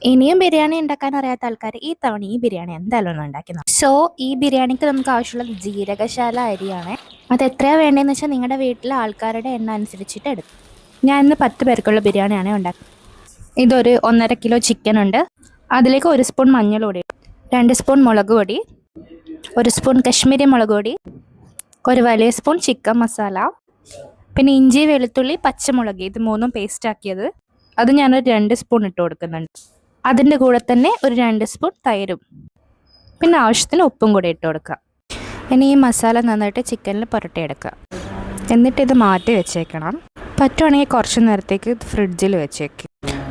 ഇനിയും ബിരിയാണി ഉണ്ടാക്കാൻ അറിയാത്ത ആൾക്കാർ ഈ തവണ ഈ ബിരിയാണി എന്തായാലും ഒന്ന് ഉണ്ടാക്കി നോക്കാം. സോ ഈ ബിരിയാണിക്ക് നമുക്ക് ആവശ്യമുള്ളത് ജീരകശാല അരിയാണ്. അത് എത്രയാണ് വേണ്ടതെന്ന് വെച്ചാൽ നിങ്ങളുടെ വീട്ടിലെ ആൾക്കാരുടെ എണ്ണം അനുസരിച്ചിട്ട് എടുക്കും. ഞാൻ ഇന്ന് 10 പേർക്കുള്ള ബിരിയാണിയാണ് ഉണ്ടാക്കുന്നത്. ഇതൊരു 1.5 കിലോ ചിക്കൻ ഉണ്ട്. അതിലേക്ക് 1 സ്പൂൺ മഞ്ഞൾപ്പൊടി, 2 സ്പൂൺ മുളക് പൊടി, 1 സ്പൂൺ കശ്മീരി മുളക് പൊടി, ഒരു വലിയ സ്പൂൺ ചിക്കൻ മസാല, പിന്നെ ഇഞ്ചി വെളുത്തുള്ളി പച്ചമുളക് ഇത് മൂന്നും പേസ്റ്റ് ആക്കിയത്, അത് ഞാനൊരു 2 സ്പൂൺ ഇട്ട് കൊടുക്കുന്നുണ്ട്. അതിൻ്റെ കൂടെ തന്നെ ഒരു 2 സ്പൂൺ തൈരും, പിന്നെ ആവശ്യത്തിന് ഉപ്പും കൂടി ഇട്ട് കൊടുക്കുക. ഇനി ഈ മസാല നന്നായിട്ട് ചിക്കനിൽ പുരട്ടിയെടുക്കുക. എന്നിട്ട് ഇത് മാറ്റി വെച്ചേക്കണം. പറ്റുവാണെങ്കിൽ കുറച്ച് നേരത്തേക്ക് ഇത് ഫ്രിഡ്ജിൽ വെച്ചേക്കും.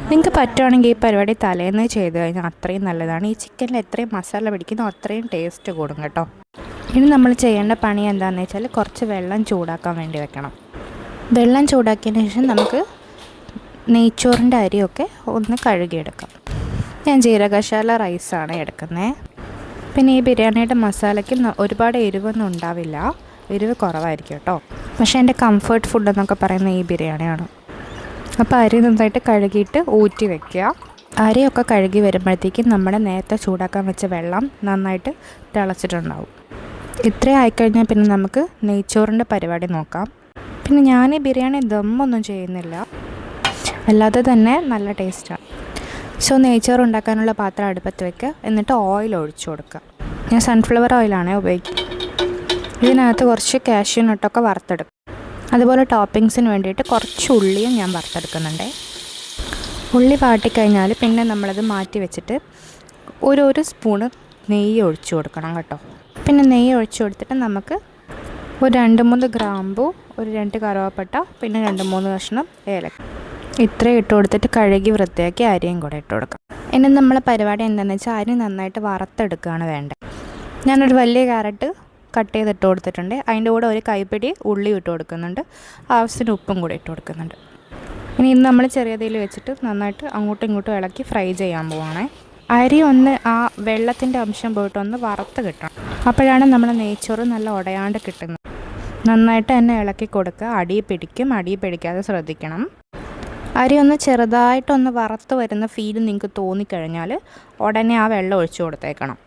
നിങ്ങൾക്ക് പറ്റുവാണെങ്കിൽ ഈ പരിപാടി തലേന്ന് ചെയ്ത് കഴിഞ്ഞാൽ അത്രയും നല്ലതാണ്. ഈ ചിക്കനിൽ എത്രയും മസാല പിടിക്കുന്നോ അത്രയും ടേസ്റ്റ് കൂടും കേട്ടോ. ഇനി നമ്മൾ ചെയ്യേണ്ട പണി എന്താണെന്ന് വെച്ചാൽ കുറച്ച് വെള്ളം ചൂടാക്കാൻ വേണ്ടി വെക്കണം. വെള്ളം ചൂടാക്കിയതിന് ശേഷം നമുക്ക് നെയ്ച്ചോറിൻ്റെ അരിയൊക്കെ ഒന്ന് കഴുകിയെടുക്കാം. ഞാൻ ജീരകശാല റൈസാണ് എടുക്കുന്നത്. പിന്നെ ഈ ബിരിയാണിയുടെ മസാലയ്ക്ക് ഒരുപാട് എരിവൊന്നും ഉണ്ടാവില്ല, എരിവ് കുറവായിരിക്കും കേട്ടോ. പക്ഷേ എൻ്റെ കംഫർട്ട് ഫുഡ് എന്നൊക്കെ പറയുന്ന ഈ ബിരിയാണിയാണ്. അപ്പോൾ അരി നന്നായിട്ട് കഴുകിയിട്ട് ഊറ്റി വയ്ക്കുക. അരിയൊക്കെ കഴുകി വരുമ്പോഴത്തേക്കും നമ്മുടെ നേരത്തെ ചൂടാക്കാൻ വെച്ച വെള്ളം നന്നായിട്ട് തിളച്ചിട്ടുണ്ടാവും. ഇത്രയും ആയിക്കഴിഞ്ഞാൽ പിന്നെ നമുക്ക് നെയ്ച്ചോറിൻ്റെ പരിപാടി നോക്കാം. പിന്നെ ഞാൻ ഈ ബിരിയാണി ദമ്മൊന്നും ചെയ്യുന്നില്ല, അല്ലാതെ തന്നെ നല്ല ടേസ്റ്റാണ്. സോ നെയ്ച്ചോറ് ഉണ്ടാക്കാനുള്ള പാത്രം അടുപ്പത്ത് വെക്കുക. എന്നിട്ട് ഓയിൽ ഒഴിച്ചു കൊടുക്കുക. ഞാൻ സൺഫ്ലവർ ഓയിലാണ് ഉപയോഗിക്കുന്നത്. ഇതിനകത്ത് കുറച്ച് കാഷ്യൂ നട്ടൊക്കെ വറുത്തെടുക്കും. അതുപോലെ ടോപ്പിങ്സിന് വേണ്ടിയിട്ട് കുറച്ച് ഉള്ളിയും ഞാൻ വറുത്തെടുക്കുന്നുണ്ട്. ഉള്ളി വാട്ടിക്കഴിഞ്ഞാൽ പിന്നെ നമ്മളത് മാറ്റി വെച്ചിട്ട് ഒരു സ്പൂണ് നെയ്യ് ഒഴിച്ചു കൊടുക്കണം കേട്ടോ. പിന്നെ നെയ്യ് ഒഴിച്ചു കൊടുത്തിട്ട് നമുക്ക് ഒരു 2-3 ഗ്രാമ്പു, ഒരു 2 കറുവാപ്പട്ട, പിന്നെ 2-3 കഷ്ണം ഏലക്ക ഇത്രയും ഇട്ട് കൊടുത്തിട്ട് കഴുകി വൃത്തിയാക്കി അരിയും കൂടെ ഇട്ട് കൊടുക്കാം. ഇനി നമ്മളെ പരിപാടി എന്താണെന്ന് വെച്ചാൽ അരി നന്നായിട്ട് വറുത്തെടുക്കുകയാണ് വേണ്ടത്. ഞാനൊരു വലിയ ക്യാരറ്റ് കട്ട് ചെയ്തിട്ട് കൊടുത്തിട്ടുണ്ട്. അതിൻ്റെ കൂടെ ഒരു കൈപ്പിടി ഉള്ളി ഇട്ട് കൊടുക്കുന്നുണ്ട്. ആവശ്യത്തിന് ഉപ്പും കൂടെ ഇട്ട് കൊടുക്കുന്നുണ്ട്. ഇനി ഇന്ന് നമ്മൾ ചെറിയ തീയിൽ വെച്ചിട്ട് നന്നായിട്ട് അങ്ങോട്ടും ഇങ്ങോട്ടും ഇളക്കി ഫ്രൈ ചെയ്യാൻ പോവുകയാണേ. അരി ഒന്ന് ആ വെള്ളത്തിൻ്റെ അംശം പോയിട്ടൊന്ന് വറുത്ത് കിട്ടണം. അപ്പോഴാണ് നമ്മൾ നെയ്ച്ചോറ് നല്ല ഉടയാണ്ട് കിട്ടുന്നത്. നന്നായിട്ട് തന്നെ ഇളക്കി കൊടുക്കുക. അടി പിടിക്കാതെ ശ്രദ്ധിക്കണം. അരി ഒന്ന് ചെറുതായിട്ടൊന്ന് വറുത്ത് വരുന്ന ഫീൽ നിങ്ങൾക്ക് തോന്നിക്കഴിഞ്ഞാൽ ഉടനെ ആ വെള്ളം ഒഴിച്ചു കൊടുത്തേക്കണം.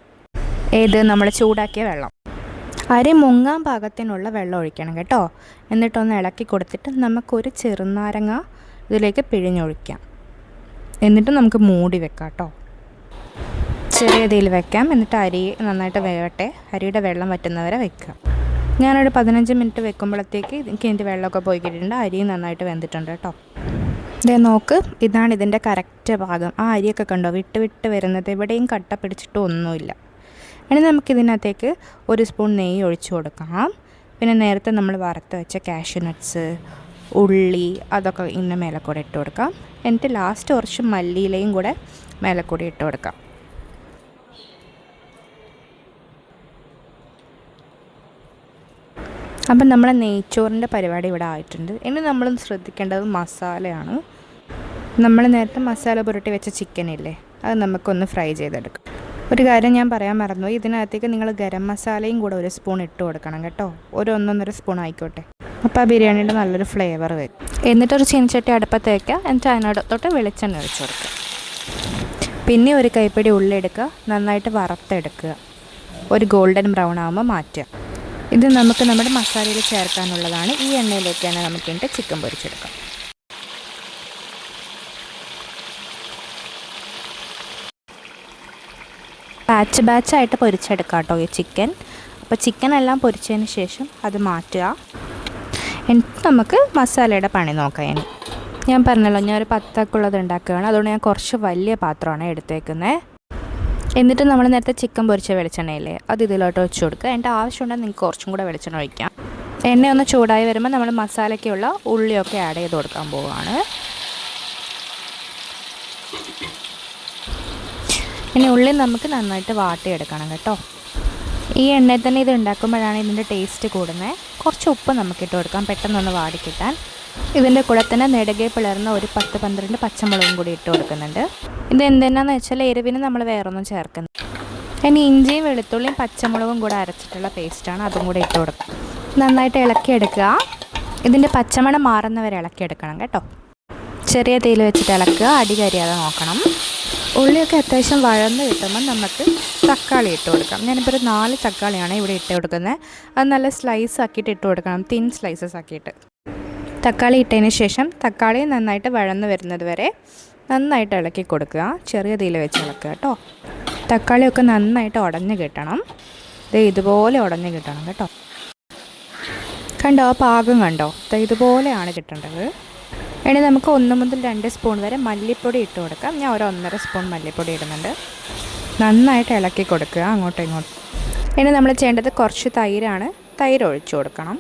ഏത് നമ്മൾ ചൂടാക്കിയ വെള്ളം. അരി മുങ്ങാൻ പാകത്തിനുള്ള വെള്ളം ഒഴിക്കണം കേട്ടോ. എന്നിട്ടൊന്ന് ഇളക്കി കൊടുത്തിട്ട് നമുക്കൊരു ചെറുനാരങ്ങ ഇതിലേക്ക് പിഴിഞ്ഞൊഴിക്കാം. എന്നിട്ട് നമുക്ക് മൂടി വെക്കാം കേട്ടോ. ചെറിയ തീയിൽ വെക്കാം. എന്നിട്ട് അരി നന്നായിട്ട് വേവട്ടെ. അരിയുടെ വെള്ളം വറ്റുന്നവരെ വെക്കാം. ഞാനൊരു 15 മിനിറ്റ് വെക്കുമ്പോഴത്തേക്ക് എനിക്ക് ഇതിൻ്റെ വെള്ളമൊക്കെ പോയി കിട്ടിയിട്ടുണ്ട്. അരിയും നന്നായിട്ട് വെന്തിട്ടുണ്ട് കേട്ടോ. ഇതേ നോക്ക്, ഇതാണ് ഇതിൻ്റെ കറക്റ്റ് ഭാഗം. ആ അരിയൊക്കെ കണ്ടോ വിട്ട് വരുന്നത്, എവിടെയും കട്ട പിടിച്ചിട്ടോ ഒന്നുമില്ല. ഇനി നമുക്കിതിനകത്തേക്ക് 1 സ്പൂൺ നെയ്യ് ഒഴിച്ചു കൊടുക്കാം. പിന്നെ നേരത്തെ നമ്മൾ വറുത്ത് വെച്ച കാഷ്യൂ നട്ട്സ്, ഉള്ളി അതൊക്കെ ഇന്ന് മേലെക്കൂടെ ഇട്ട് കൊടുക്കാം. എന്നിട്ട് ലാസ്റ്റ് കുറച്ച് മല്ലിയിലയും കൂടെ മേലെക്കൂടെ ഇട്ട് കൊടുക്കാം. അപ്പം നമ്മുടെ നെയ്ച്ചോറിൻ്റെ പരിപാടി ഇവിടെ ആയിട്ടുണ്ട്. ഇനി നമ്മൾ ശ്രദ്ധിക്കേണ്ടത് മസാലയാണ്. നമ്മൾ നേരത്തെ മസാല പുരട്ടി വെച്ച ചിക്കനില്ലേ, അത് നമുക്കൊന്ന് ഫ്രൈ ചെയ്തെടുക്കാം. ഒരു കാര്യം ഞാൻ പറയാൻ മറന്നു, ഇതിനകത്തേക്ക് നിങ്ങൾ ഗരം മസാലയും കൂടെ 1 സ്പൂൺ ഇട്ട് കൊടുക്കണം കേട്ടോ. 1-1.5 സ്പൂൺ ആയിക്കോട്ടെ. അപ്പോൾ ആ ബിരിയാണിയുടെ നല്ലൊരു ഫ്ലേവർ വരും. എന്നിട്ടൊരു ചീനച്ചട്ടി അടുപ്പത്ത് വയ്ക്കുക. എന്നിട്ട് അതിനകത്തോട്ട് വെളിച്ചെണ്ണ ഒഴിച്ച് കൊടുക്കുക. പിന്നെ ഒരു കൈപ്പിടി ഉള്ളി എടുക്കുക, നന്നായിട്ട് വറുത്തെടുക്കുക. ഒരു ഗോൾഡൻ ബ്രൗൺ ആകുമ്പോൾ മാറ്റുക. ഇത് നമുക്ക് നമ്മുടെ മസാലയിൽ ചേർക്കാനുള്ളതാണ്. ഈ എണ്ണയിലേക്ക് തന്നെ നമുക്ക് വേണ്ടി ചിക്കൻ പൊരിച്ചെടുക്കാം. ബാച്ചായിട്ട് പൊരിച്ചെടുക്കാം കേട്ടോ ഈ ചിക്കൻ. അപ്പോൾ ചിക്കൻ എല്ലാം പൊരിച്ചതിന് ശേഷം അത് മാറ്റുക. എന്നിട്ട് നമുക്ക് മസാലയുടെ പണി നോക്കാം. ഇനി ഞാൻ പറഞ്ഞല്ലോ, ഞാനൊരു 10 ഉണ്ടാക്കുകയാണ്. അതുകൊണ്ട് ഞാൻ കുറച്ച് വലിയ പാത്രമാണ് എടുത്തേക്കുന്നത്. എന്നിട്ട് നമ്മൾ നേരത്തെ ചിക്കൻ പൊരിച്ച വെളിച്ചെണ്ണയില്ലേ, അത് ഇതിലോട്ട് വെച്ച് കൊടുക്കുക. എൻ്റെ ആവശ്യമുണ്ടെങ്കിൽ നിങ്ങൾക്ക് കുറച്ചും കൂടെ വെളിച്ചെണ്ണ ഒഴിക്കാം. എണ്ണ ഒന്ന് ചൂടായി വരുമ്പോൾ നമ്മൾ മസാലയ്ക്കുള്ള ഉള്ളിയൊക്കെ ആഡ് ചെയ്ത് കൊടുക്കാൻ പോവുകയാണ്. ഇനി ഉള്ളി നമുക്ക് നന്നായിട്ട് വാട്ടിയെടുക്കണം കേട്ടോ. ഈ എണ്ണയിൽ തന്നെ ഇത് ഉണ്ടാക്കുമ്പോഴാണ് ഇതിൻ്റെ ടേസ്റ്റ് കൂടുന്നത്. കുറച്ച് ഉപ്പ് നമുക്കിട്ട് കൊടുക്കാം, പെട്ടെന്നൊന്ന് വാടിക്കിട്ടാൻ. ഇതിൻ്റെ കൂടെ തന്നെ നെടുകെ പിളർന്ന ഒരു 10-12 പച്ചമുളകും കൂടി ഇട്ട് കൊടുക്കുന്നുണ്ട്. ഇത് എന്തെന്നാന്ന് വെച്ചാൽ എരിവിന് നമ്മൾ വേറൊന്നും ചേർക്കുന്നത്. ഇനി ഇഞ്ചിയും വെളുത്തുള്ളിയും പച്ചമുളകും കൂടെ അരച്ചിട്ടുള്ള പേസ്റ്റാണ്, അതും കൂടെ ഇട്ട് കൊടുക്കുക. നന്നായിട്ട് ഇളക്കിയെടുക്കുക. ഇതിൻ്റെ പച്ചമണം മാറുന്നവരെ ഇളക്കിയെടുക്കണം കേട്ടോ. ചെറിയ തീയിൽ വെച്ചിട്ട് ഇളക്കുക, അടി കരിയാതെ നോക്കണം. ഉള്ളിയൊക്കെ അത്യാവശ്യം വഴന്ന് കിട്ടുമ്പോൾ നമുക്ക് തക്കാളി ഇട്ട് കൊടുക്കാം. ഞാനിപ്പോൾ ഒരു 4 തക്കാളിയാണ് ഇവിടെ ഇട്ട് കൊടുക്കുന്നത്. അത് നല്ല സ്ലൈസ് ആക്കിയിട്ട് ഇട്ട് കൊടുക്കണം, തിൻ സ്ലൈസസ് ആക്കിയിട്ട്. തക്കാളി ഇട്ടതിന് ശേഷം തക്കാളി നന്നായിട്ട് വഴന്ന് വരുന്നത് വരെ നന്നായിട്ട് ഇളക്കി കൊടുക്കുക. ചെറിയ തീയിൽ വെച്ച് ഇളക്കുക കേട്ടോ. തക്കാളിയൊക്കെ നന്നായിട്ട് ഉടഞ്ഞ് കിട്ടണം. ഇതുപോലെ ഉടഞ്ഞ് കിട്ടണം കേട്ടോ. കണ്ടോ പാകം കണ്ടോ? ഇതുപോലെയാണ് കിട്ടേണ്ടത്. ഇനി നമുക്ക് 1 മുതൽ 2 സ്പൂൺ വരെ മല്ലിപ്പൊടി ഇട്ട് കൊടുക്കാം. ഞാൻ ഒരു 1.5 സ്പൂൺ മല്ലിപ്പൊടി ഇടുന്നുണ്ട്. നന്നായിട്ട് ഇളക്കി കൊടുക്കുക അങ്ങോട്ടും ഇങ്ങോട്ടും. ഇനി നമ്മൾ ചെയ്യേണ്ടത് കുറച്ച് തൈരാണ്. തൈര് ഒഴിച്ചു കൊടുക്കണം.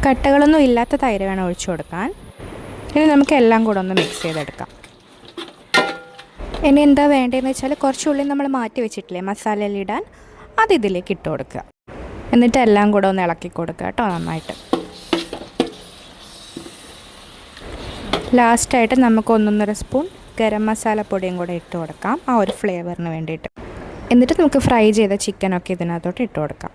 കട്ടകളൊന്നും ഇല്ലാത്ത തൈര് വേണം ഒഴിച്ചു കൊടുക്കാൻ. ഇനി നമുക്ക് എല്ലാം കൂടെ ഒന്ന് മിക്സ് ചെയ്തെടുക്കാം. ഇനി എന്താ വേണ്ടതെന്ന് വെച്ചാൽ കുറച്ച് ഉള്ളി നമ്മൾ മാറ്റി വെച്ചിട്ടില്ലേ മസാലയിൽ ഇടാൻ, അത് ഇതിലേക്ക് ഇട്ട് കൊടുക്കുക. എന്നിട്ട് എല്ലാം കൂടെ ഒന്ന് ഇളക്കി കൊടുക്കുക കേട്ടോ നന്നായിട്ട്. ലാസ്റ്റായിട്ട് നമുക്ക് 1.5 സ്പൂൺ ഗരം മസാലപ്പൊടിയും കൂടെ ഇട്ട് കൊടുക്കാം, ആ ഒരു ഫ്ലേവറിന് വേണ്ടിയിട്ട്. എന്നിട്ട് നമുക്ക് ഫ്രൈ ചെയ്ത ചിക്കനൊക്കെ ഇതിനകത്തോട്ട് ഇട്ട് കൊടുക്കാം.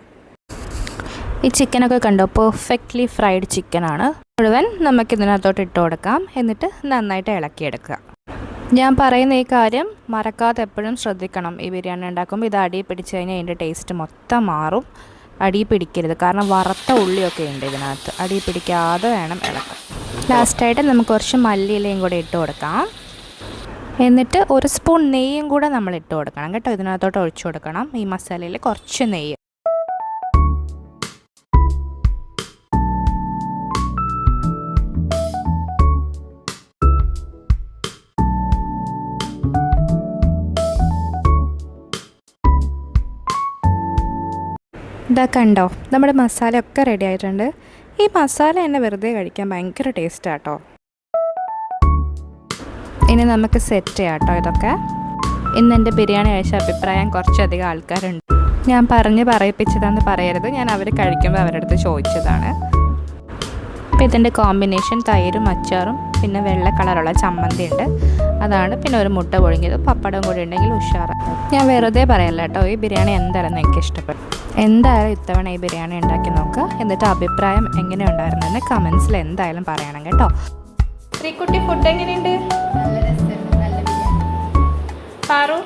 ഈ ചിക്കനൊക്കെ കണ്ടോ പെർഫെക്റ്റ്ലി ഫ്രൈഡ് ചിക്കനാണ്. മുഴുവൻ നമുക്കിതിനകത്തോട്ട് ഇട്ട് കൊടുക്കാം. എന്നിട്ട് നന്നായിട്ട് ഇളക്കിയെടുക്കുക. ഞാൻ പറയുന്ന ഈ കാര്യം മറക്കാതെ എപ്പോഴും ശ്രദ്ധിക്കണം. ഈ ബിരിയാണി ഉണ്ടാക്കുമ്പോൾ ഇത് അടി പിടിച്ച് കഴിഞ്ഞാൽ അതിൻ്റെ ടേസ്റ്റ് മൊത്തം മാറും. അടി പിടിക്കരുത്, കാരണം വറുത്ത ഉള്ളിയൊക്കെ ഉണ്ട് ഇതിനകത്ത്. അടി പിടിക്കാതെ വേണം ഇളക്കാൻ. ലാസ്റ്റായിട്ട് നമുക്ക് കുറച്ച് മല്ലിയിലയും കൂടെ ഇട്ട് കൊടുക്കാം. എന്നിട്ട് 1 സ്പൂൺ നെയ്യും കൂടെ നമ്മൾ ഇട്ട് കൊടുക്കണം കേട്ടോ. ഇതിനകത്തോട്ട് ഒഴിച്ചു കൊടുക്കണം ഈ മസാലയിൽ കുറച്ച് നെയ്യ്. ഇതാ കണ്ടോ, നമ്മുടെ മസാലയൊക്കെ റെഡി ആയിട്ടുണ്ട്. ഈ മസാല എന്നെ വെറുതെ കഴിക്കാൻ ഭയങ്കര ടേസ്റ്റാണ് കേട്ടോ. ഇനി നമുക്ക് സെറ്റ് ചെയ്യാം കേട്ടോ ഇതൊക്കെ. ഇന്ന് എൻ്റെ ബിരിയാണി കഴിച്ച അഭിപ്രായം കുറച്ചധികം ആൾക്കാരുണ്ട്. ഞാൻ പറയിപ്പിച്ചതാണെന്ന് പറയരുത്, ഞാൻ അവർ കഴിക്കുമ്പോൾ അവരുടെ അടുത്ത് ചോദിച്ചതാണ്. അപ്പോൾ ഇതിൻ്റെ കോമ്പിനേഷൻ തൈരും അച്ചാറും പിന്നെ വെള്ള കളറുള്ള ചമ്മന്തി ഉണ്ട്, അതാണ്. പിന്നെ ഒരു മുട്ട പൊഴുങ്ങിയത്, പപ്പടം കൂടി ഉണ്ടെങ്കിൽ ഉഷാറ്. ഞാൻ വെറുതെ പറയല്ല കേട്ടോ, ഈ ബിരിയാണി എന്തായാലും എനിക്ക് ഇഷ്ടപ്പെട്ടു. എന്തായാലും ഇത്തവണ ഈ ബിരിയാണി ഉണ്ടാക്കി നോക്കുക. എന്നിട്ട് അഭിപ്രായം എങ്ങനെ ഉണ്ടായിരുന്നെന്ന് കമൻസിൽ എന്തായാലും പറയണം കേട്ടോ. ശ്രീകുട്ടി ഫുഡ് എങ്ങനെയുണ്ട്? പാറു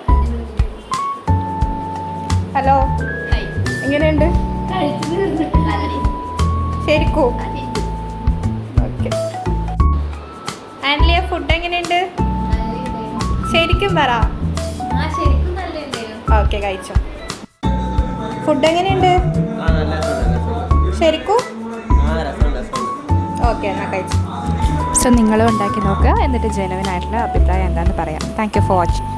ഹലോ, എങ്ങനെയുണ്ട്? ശരിക്കൂ? ഓക്കെ. ആൻലിയ ഫുഡ് എങ്ങനെയുണ്ട്? ശരിക്കും പറ. ഓക്കെ, കഴിച്ചോ. ഫുഡ് എങ്ങനെയുണ്ട്? ശരിക്കും? ഓക്കെ, എന്നാൽ കഴിച്ചു. സോ നിങ്ങളും ഉണ്ടാക്കി നോക്കുക. എന്നിട്ട് ജെനുവിൻ ആയിട്ടുള്ള അഭിപ്രായം എന്താണെന്ന് പറയാം. Thank you for watching.